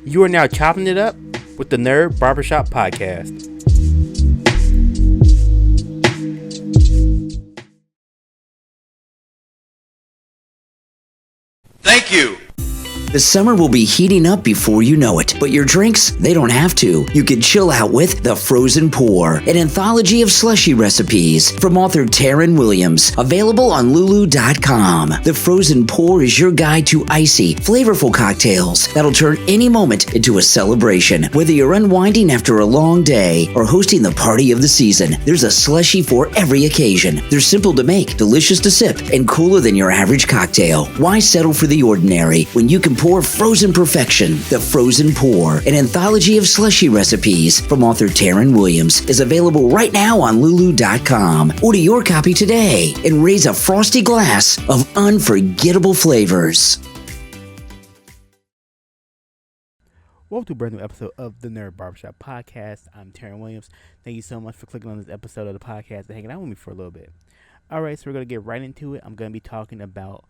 You are now chopping it up with the Nerd Barbershop Podcast. Thank you. The summer will be heating up before you know it, but your drinks, they don't have to. You can chill out with The Frozen Pour, an anthology of slushy recipes from author Taryn Williams, available on Lulu.com. The Frozen Pour is your guide to icy, flavorful cocktails that'll turn any moment into a celebration. Whether you're unwinding after a long day or hosting the party of the season, there's a slushy for every occasion. They're simple to make, delicious to sip, and cooler than your average cocktail. Why settle for the ordinary when you can pour frozen perfection? The Frozen Pour, an anthology of slushy recipes from author Taryn Williams, is available right now on Lulu.com. Order your copy today and raise a frosty glass of unforgettable flavors. Welcome to a brand new episode of the Nerd Barbershop Podcast. I'm Taryn Williams. Thank you so much for clicking on this episode of the podcast and hanging out with me for a little bit. Alright, so we're going to get right into it. I'm going to be talking about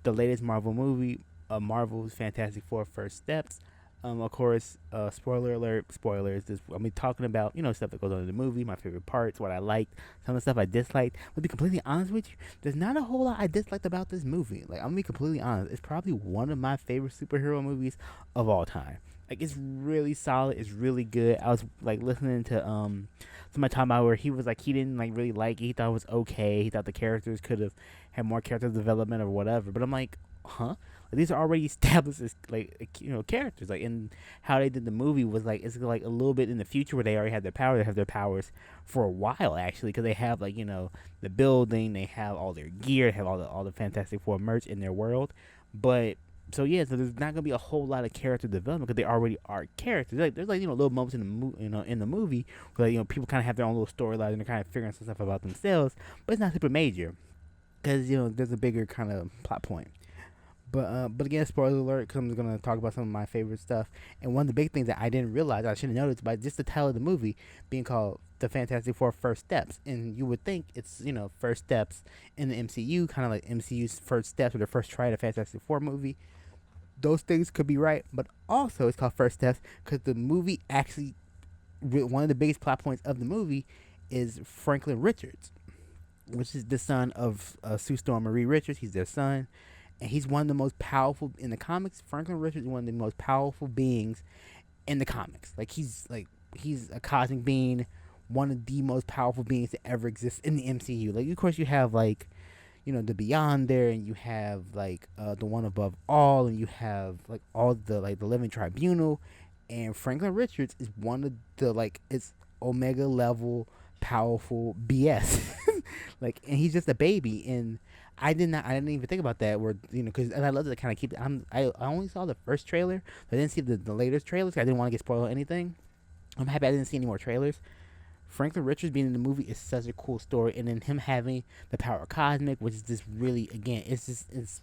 the latest Marvel movie, Marvel's Fantastic Four First Steps. Of course, spoiler alert, spoilers. I'll be talking about, stuff that goes on in the movie, my favorite parts, what I liked, some of the stuff I disliked. But to be completely honest with you, there's not a whole lot I disliked about this movie. Like, I'm going to be completely honest. It's probably one of my favorite superhero movies of all time. Like, it's really solid. It's really good. I was, listening to somebody talking about where he was, he didn't, really like it. He thought it was okay. He thought the characters could have had more character development or whatever. But I'm like, huh? These are already established as characters. And how they did the movie was it's a little bit in the future where they already have their power. They have their powers for a while actually, because they have the building, they have all their gear, they have all the Fantastic Four merch in their world. But so there's not gonna be a whole lot of character development because they already are characters. There's little moments in the movie where people kind of have their own little storyline and they're kind of figuring some stuff about themselves, but it's not super major because there's a bigger kind of plot point. But again, spoiler alert, because I'm going to talk about some of my favorite stuff. And one of the big things that I didn't realize, I should have noticed, by just the title of the movie being called The Fantastic Four First Steps. And you would think it's, first steps in the MCU, kind of like MCU's first steps or their first try at a Fantastic Four movie. Those things could be right, but also it's called First Steps because the movie actually, one of the biggest plot points of the movie is Franklin Richards, which is the son of Sue Storm Marie Richards. He's their son. And he's one of the most powerful in the comics. Franklin Richards is one of the most powerful beings in the comics. He's a cosmic being, one of the most powerful beings to ever exist in the MCU. Of course, you have the Beyond there, and you have the One Above All, and you have all the Living Tribunal, and Franklin Richards is one of the it's Omega level powerful BS. And he's just a baby, and I didn't even think about that. Because I love to kind of keep it. I only saw the first trailer. I didn't see the latest trailers. I didn't want to get spoiled or anything. I'm happy I didn't see any more trailers. Franklin Richards being in the movie is such a cool story, and then him having the power of Cosmic, which is just really, again, it's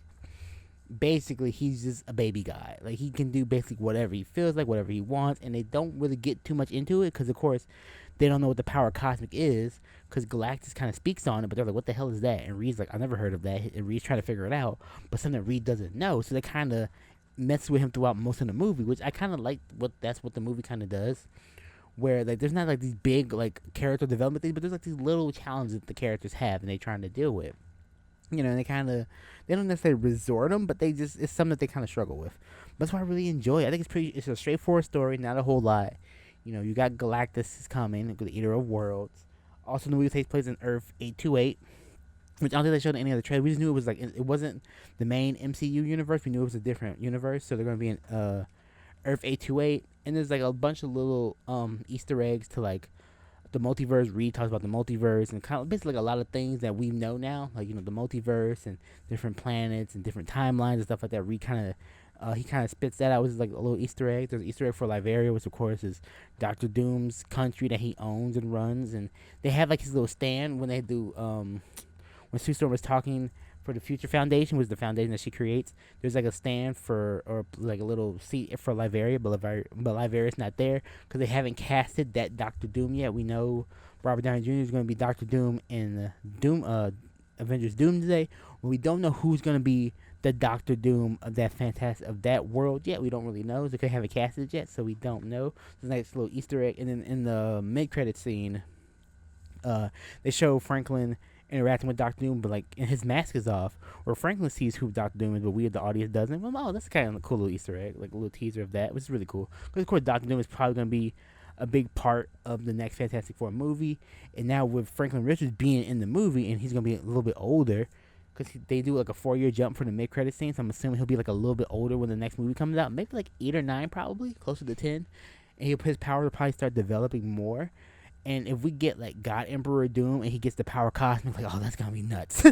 basically he's just a baby guy. He can do basically whatever he feels like, whatever he wants, and they don't really get too much into it because, of course, they don't know what the power of Cosmic is because Galactus kind of speaks on it, but they're like, what the hell is that? And Reed's like, I never heard of that. And Reed's trying to figure it out, but something Reed doesn't know, so they kind of mess with him throughout most of the movie, which I kind of like. That's what the movie kind of does, where there's not these big character development things, but there's these little challenges that the characters have and they're trying to deal with. And they don't necessarily resort them, but it's something that they kind of struggle with. But that's why I really enjoy it. I think it's a straightforward story, not a whole lot. You got Galactus is coming, the Eater of Worlds. Also, the movie takes place in Earth 828, which I don't think they showed in any other trailer. We just knew it was it wasn't the main MCU universe. We knew it was a different universe, so they're going to be in Earth 828. And there's a bunch of little Easter eggs to the multiverse. Reed talks about the multiverse and kind of basically a lot of things that we know now, the multiverse and different planets and different timelines and stuff like that. Reed he kind of spits that out, which is a little Easter egg. There's an Easter egg for Liberia, which of course is Dr. Doom's country that he owns and runs, and they have his little stand when they do when Sue Storm was talking for the Future Foundation, which is the foundation that she creates. There's a stand for, or a little seat for Liberia, but Liberia's not there because they haven't casted that Dr. Doom yet. We know Robert Downey Jr. is going to be Dr. Doom in Avengers Doomsday. We don't know who's going to be the Doctor Doom of that world yet. We don't really know. They could have it casted yet, so we don't know. It's a nice little Easter egg. And then in the mid-credit scene, they show Franklin interacting with Doctor Doom, but like, and his mask is off. Where Franklin sees who Doctor Doom is, but we, the audience, doesn't. Well, oh, that's kind of a cool little Easter egg, like a little teaser of that, which is really cool. Because of course, Doctor Doom is probably going to be a big part of the next Fantastic Four movie. And now with Franklin Richards being in the movie, and he's going to be a little bit older, because they do like a 4-year jump for the mid-credit scene, so I'm assuming he'll be like a little bit older when the next movie comes out. Maybe like 8 or 9, probably closer to 10. And his power will probably start developing more. And if we get like God Emperor Doom and he gets the power cosmic, like, oh, that's gonna be nuts.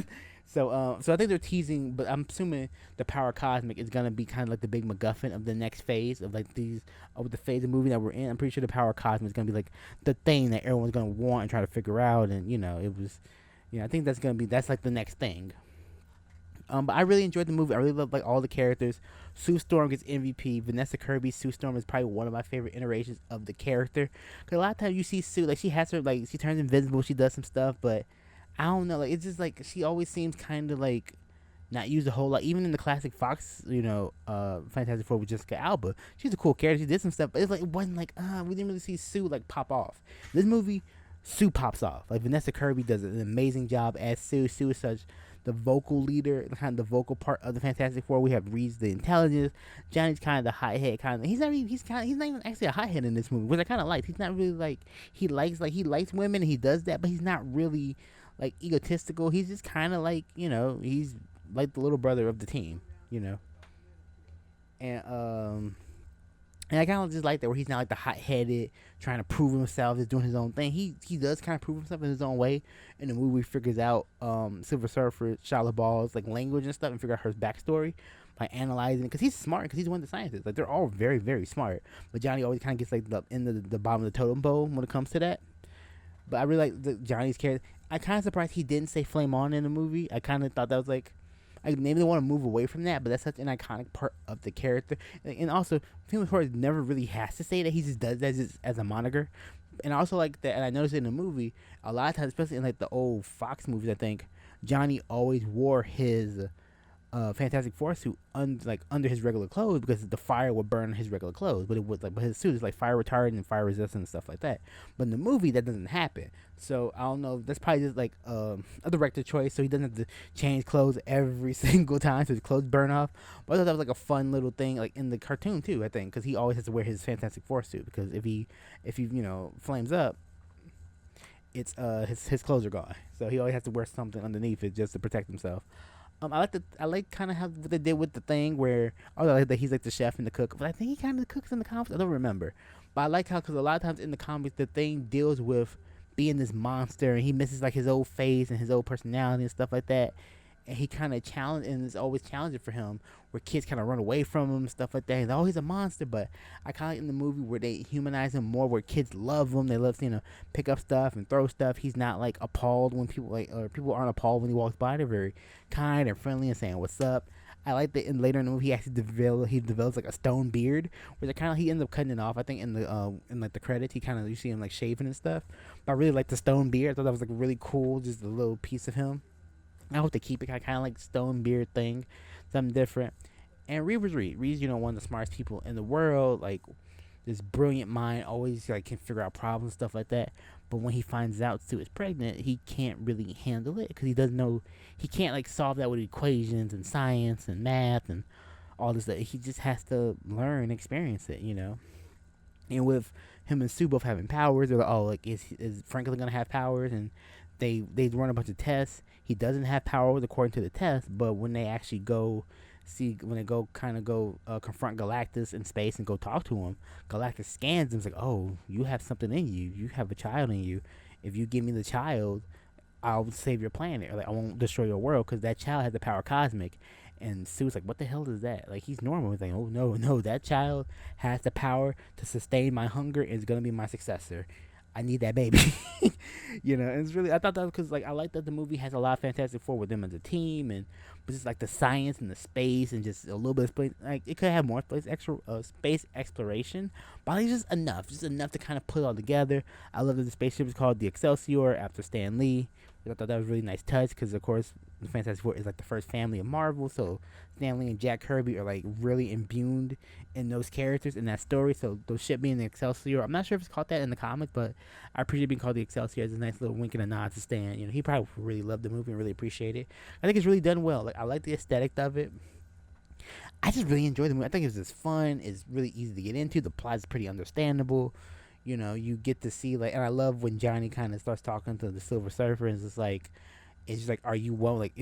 So I think they're teasing, but I'm assuming the power cosmic is gonna be kind of like the big MacGuffin of the next phase of like these of the phase of movie that we're in. I'm pretty sure the power cosmic is gonna be like the thing that everyone's gonna want and try to figure out. And I think that's like the next thing. But I really enjoyed the movie. I really loved like all the characters. Sue Storm gets MVP. Vanessa Kirby's Sue Storm is probably one of my favorite iterations of the character. Cause a lot of times you see Sue, like she has her, like she turns invisible, she does some stuff, but I don't know, like it's just like she always seems kind of like not used a whole lot. Even in the classic Fox, Fantastic Four with Jessica Alba, she's a cool character. She did some stuff, but it's like it wasn't like we didn't really see Sue like pop off. This movie, Sue pops off. Like Vanessa Kirby does an amazing job as Sue. Sue is such the vocal leader, kind of the vocal part of the Fantastic Four. We have Reed's the intelligence. Johnny's kind of the hothead kind of. He's not even actually a hothead in this movie, which I kind of like. He's not really like he likes women and he does that, but he's not really like egotistical. He's just kind of like he's like the little brother of the team, and I kind of just like that where he's not like the hot-headed, trying to prove himself, just doing his own thing. He does kind of prove himself in his own way. In the movie, figures out Silver Surfer, Shia LaBeouf's like language and stuff, and figure out her backstory by analyzing it. Because he's smart, because he's one of the scientists. Like they're all very, very smart. But Johnny always kind of gets like the bottom of the totem pole when it comes to that. But I really like Johnny's character. I kind of surprised he didn't say "flame on" in the movie. I kind of thought that was like. Maybe they want to move away from that, but that's such an iconic part of the character. And also, Famous Horror never really has to say that. He just does that just as a moniker. And I also like that, and I noticed it in the movie, a lot of times, especially in like the old Fox movies, I think, Johnny always wore his Fantastic Four suit under his regular clothes because the fire would burn his regular clothes. But his suit is like fire retardant and fire resistant and stuff like that. But in the movie, that doesn't happen. So I don't know. That's probably just like a director choice. So he doesn't have to change clothes every single time so his clothes burn off. But I thought that was like a fun little thing, like in the cartoon too. I think because he always has to wear his Fantastic Four suit because if he flames up, it's his clothes are gone. So he always has to wear something underneath it just to protect himself. I like kind of how what they did with the thing where I like that he's like the chef and the cook, but I think he kind of cooks in the comics. I don't remember, but I like how because a lot of times in the comics the thing deals with being this monster and he misses like his old face and his old personality and stuff like that, and he kind of challenge and it's always challenging for him where kids kind of run away from him and stuff like that. He's always a monster, but I kind of like in the movie where they humanize him more, where kids love him. They love pick up stuff and throw stuff. He's not like appalled when people aren't appalled when he walks by. They're very kind and friendly and saying what's up. I like that later in the movie he actually develops like a stone beard, which he ends up cutting it off. I think in the credits you see him like shaving and stuff. But I really like the stone beard. I thought that was like really cool, just a little piece of him. I hope they keep it kind of like stone beard thing, something different. And Reed was Reed. Reed's one of the smartest people in the world, like this brilliant mind, always like can figure out problems, stuff like that. But when he finds out Sue is pregnant, he can't really handle it because he doesn't know, he can't like solve that with equations and science and math and all this stuff. He just has to learn and experience it, And with him and Sue both having powers, they're like, oh, like is Franklin gonna have powers? And they run a bunch of tests. He doesn't have powers according to the test, but when they actually go confront Galactus in space and go talk to him, Galactus scans him. It's like, oh, you have something in you. You have a child in you. If you give me the child, I'll save your planet. Or like, I won't destroy your world because that child has the power cosmic. And Sue's like, what the hell is that? Like, he's normal. He's like, oh, no, that child has the power to sustain my hunger and is going to be my successor. I need that baby. And it's really, I thought that was because, like, I like that the movie has a lot of Fantastic Four with them as a team, and but just like the science and the space and just a little bit of space. Like, it could have more space exploration, but it's just enough to kind of put it all together. I love that the spaceship is called the Excelsior after Stan Lee, I thought that was a really nice touch because, of course, the Fantastic Four is like the first family of Marvel. So Stan Lee and Jack Kirby are like really imbued in those characters in that story. So those shit being the Excelsior, I'm not sure if it's called that in the comic, but I appreciate being called the Excelsior as a nice little wink and a nod to Stan. You know, he probably really loved the movie and really appreciate it. I think it's really done well. Like I like the aesthetic of it. I just really enjoyed the movie. I think it's just fun. It's really easy to get into. The plot is pretty understandable. You know, you get to see like, and I love when Johnny kind of starts talking to the Silver Surfer, and it's just like, are you well? Like,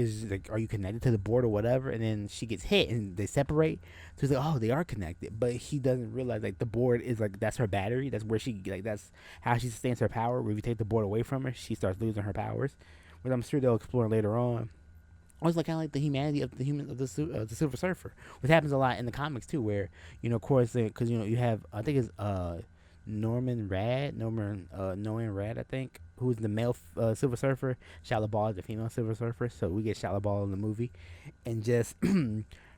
are you connected to the board or whatever? And then she gets hit, and they separate. So he's like, oh, they are connected, but he doesn't realize like the board is like that's her battery. That's where that's how she sustains her power. Where if you take the board away from her, she starts losing her powers, which I'm sure they'll explore later on. Always like kind of like the humanity of the Silver Surfer, which happens a lot in the comics too, where of course, because you have I think it's Norman Rad, I think, who's the male Silver Surfer. Shia LaBeouf is the female Silver Surfer, so we get Shia LaBeouf in the movie, and just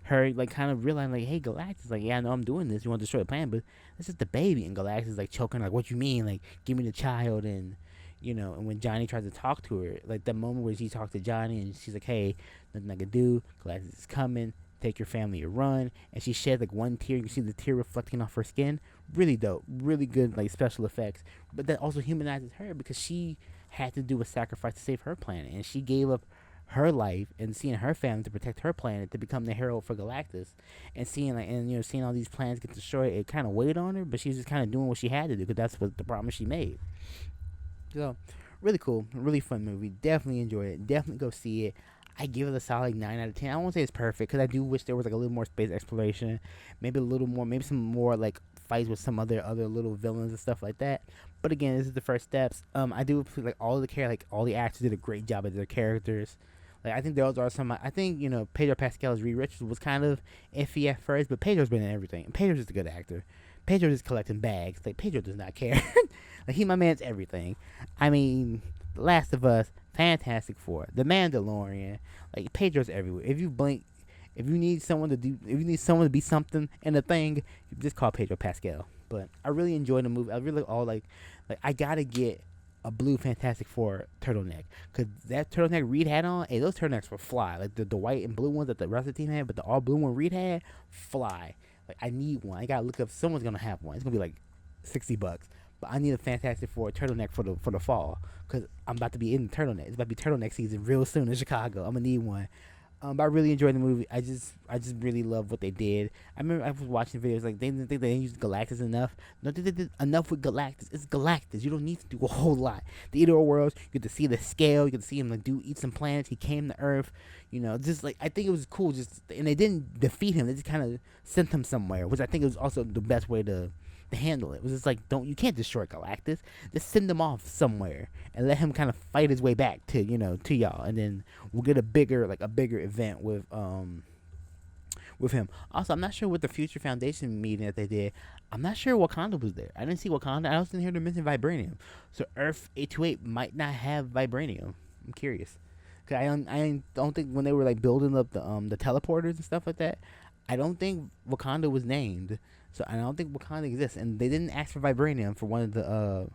her like kind of realizing like, hey, Galactus, like, yeah, I know I'm doing this. You want to destroy the planet, but this is the baby, and Galactus is like choking, like, what you mean? Like, give me the child, and and when Johnny tries to talk to her, like the moment where she talked to Johnny and she's like, hey, nothing I can do, Galactus is coming, take your family to run, and she shed like one tear. You can see the tear reflecting off her skin. Really dope, really good like special effects. But that also humanizes her because she had to do a sacrifice to save her planet, and she gave up her life and seeing her family to protect her planet to become the hero for Galactus, and seeing all these plans get destroyed. It kind of weighed on her, but she's just kind of doing what she had to do because that's what the promise she made. So, really cool, really fun movie. Definitely enjoy it. Definitely go see it. I give it a solid 9 out of 10. I won't say it's perfect because I do wish there was like a little more space exploration, maybe a little more, maybe some more like fights with some other little villains and stuff like that. But again, this is the first steps. I do feel like all the actors did a great job of their characters. Like I think there are some. I think Pedro Pascal's Reed Richards was kind of iffy at first, but Pedro's been in everything. And Pedro's just a good actor. Pedro is collecting bags. Like Pedro does not care. Like my man's everything. I mean, The Last of Us, Fantastic Four, The Mandalorian. Like Pedro's everywhere. If you blink, if you need someone to be something in a thing, you just call Pedro Pascal. But I really enjoyed the movie. I really like I gotta get a blue Fantastic Four turtleneck, cause that turtleneck Reed had on, hey, those turtlenecks were fly. Like the white and blue ones that the rest of the team had, but the all blue one Reed had, fly. Like I need one. I gotta look up. Someone's gonna have one. It's gonna be like $60, but I need a Fantastic Four turtleneck for the fall, cause I'm about to be in the turtleneck. It's about to be turtleneck season real soon in Chicago. I'm gonna need one. But I really enjoyed the movie. I just really love what they did. I remember I was watching videos like they didn't think they used Galactus enough. No, they did enough with Galactus. It's Galactus. You don't need to do a whole lot. The Eater of Worlds, you get to see the scale. You get to see him eat some planets. He came to Earth. Just like I think it was cool. And they didn't defeat him. They just kind of sent him somewhere, which I think was also the best way to handle it. It was just like you can't destroy Galactus. Just send him off somewhere and let him kind of fight his way back to y'all, and then we'll get a bigger event with him. Also, I'm not sure with the Future Foundation meeting that they did. I'm not sure Wakanda was there. I didn't see Wakanda. I also didn't hear them mention vibranium. So Earth 828 might not have vibranium. I'm curious. Cause I don't think when they were like building up the teleporters and stuff like that, I don't think Wakanda was named. So I don't think Wakanda exists, and they didn't ask for vibranium for one of the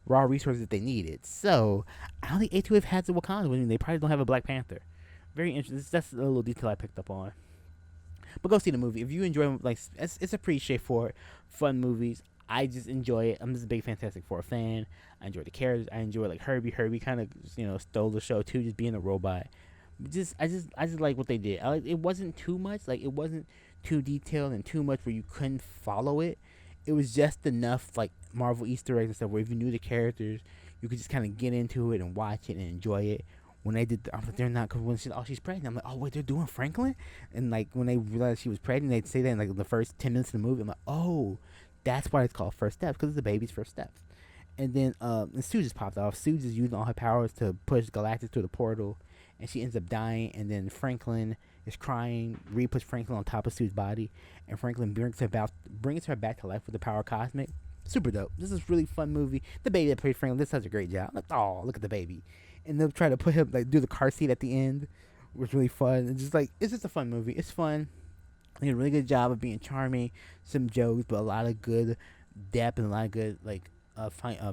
raw resources that they needed. So I don't think 828 has the Wakanda. I mean, they probably don't have a Black Panther. Very interesting. That's a little detail I picked up on. But go see the movie if you enjoy. Like it's a pretty straightforward, fun movies. I just enjoy it. I'm just a big Fantastic Four fan. I enjoy the characters. I enjoy like Herbie. Herbie kind of stole the show too, just being a robot. I just like what they did. It wasn't too much. Like it wasn't too detailed and too much where you couldn't follow it. It was just enough like Marvel Easter eggs and stuff where if you knew the characters, you could just kind of get into it and watch it and enjoy it. When they did, I'm like, they're not, because when she's pregnant, I'm like, oh wait, they're doing Franklin, and like when they realized she was pregnant, they'd say that in like the first 10 minutes of the movie. I'm like, oh, that's why it's called First Steps, because it's the baby's first steps. And then and Sue just popped off. Sue just using all her powers to push Galactus through the portal, and she ends up dying. And then Franklin is crying. Reed puts Franklin on top of Sue's body, and Franklin brings her back to life with the power of cosmic. Super dope. This is a really fun movie. The baby that plays Franklin did such a great job. Like, oh, look at the baby. And they'll try to put him do the car seat at the end, which was really fun. It's just a fun movie. It's fun. They did a really good job of being charming, some jokes, but a lot of good depth and a lot of good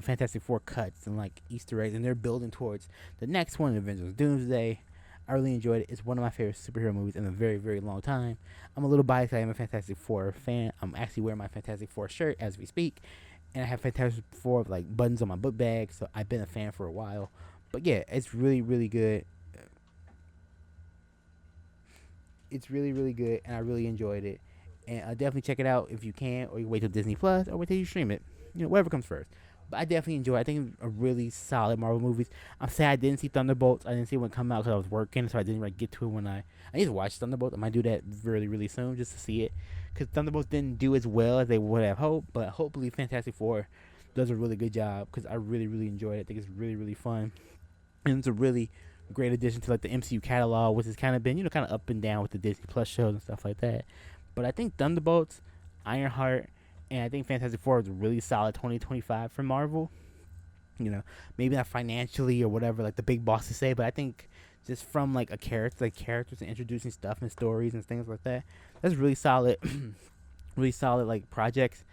Fantastic Four cuts and like Easter eggs, and they're building towards the next one, Avengers Doomsday. I really enjoyed it. It's one of my favorite superhero movies in a very, very long time. I'm a little biased. I am a Fantastic Four fan. I'm actually wearing my Fantastic Four shirt as we speak, and I have Fantastic Four like buttons on my book bag. So I've been a fan for a while. But yeah, it's really, really good. It's really, really good, and I really enjoyed it. And definitely check it out if you can, or you wait till Disney Plus, or wait till you stream it. Whatever comes first. But I definitely enjoy it. I think it's a really solid Marvel movies. I'm sad I didn't see Thunderbolts. I didn't see it when it come out because I was working, so I didn't really get to it when I need to watch Thunderbolts. I might do that really, really soon just to see it, because Thunderbolts didn't do as well as they would have hoped. But hopefully Fantastic Four does a really good job, because I really, really enjoyed it. I think it's really, really fun, and it's a really great addition to like the MCU catalog, which has kind of been kind of up and down with the Disney Plus shows and stuff like that. But I think Thunderbolts, Ironheart, and I think Fantastic Four is a really solid 2025 for Marvel. Maybe not financially or whatever like the big bosses say, but I think just from like characters and introducing stuff and stories and things like that, that's really solid, really solid like projects.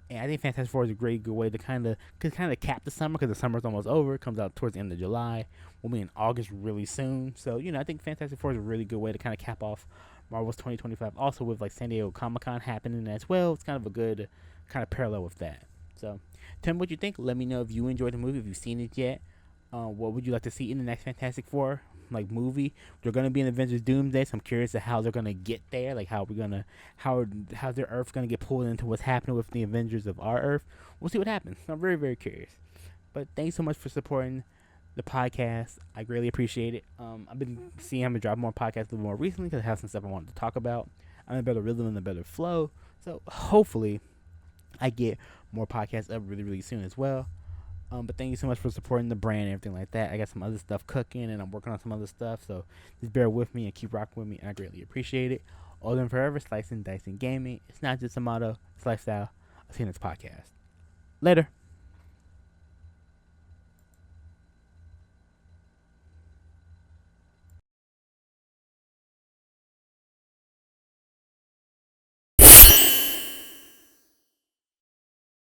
And I think Fantastic Four is a good way to kind of cap the summer, because the summer's almost over. It comes out towards the end of July. We'll be in August really soon. So, I think Fantastic Four is a really good way to kind of cap off Marvel's 2025. Also with like San Diego Comic-Con happening as well. It's kind of a good kind of parallel with that. So, tell me what you think. Let me know if you enjoyed the movie, if you've seen it yet. What would you like to see in the next Fantastic Four movie? They're gonna be in Avengers Doomsday, so I'm curious to how they're gonna get there. Like how's their Earth gonna get pulled into what's happening with the Avengers of our Earth? We'll see what happens. I'm very, very curious. But thanks so much for supporting the podcast. I greatly appreciate it. I've been seeing I'm gonna drop more podcasts a little more recently because I have some stuff I wanted to talk about. I'm in a better rhythm and a better flow. So hopefully I get more podcasts up really, really soon as well. But thank you so much for supporting the brand and everything like that. I got some other stuff cooking, and I'm working on some other stuff. So just bear with me and keep rocking with me, and I greatly appreciate it. All and forever, slicing, dicing, gaming. It's not just a motto, it's lifestyle. I'll see you next podcast. Later.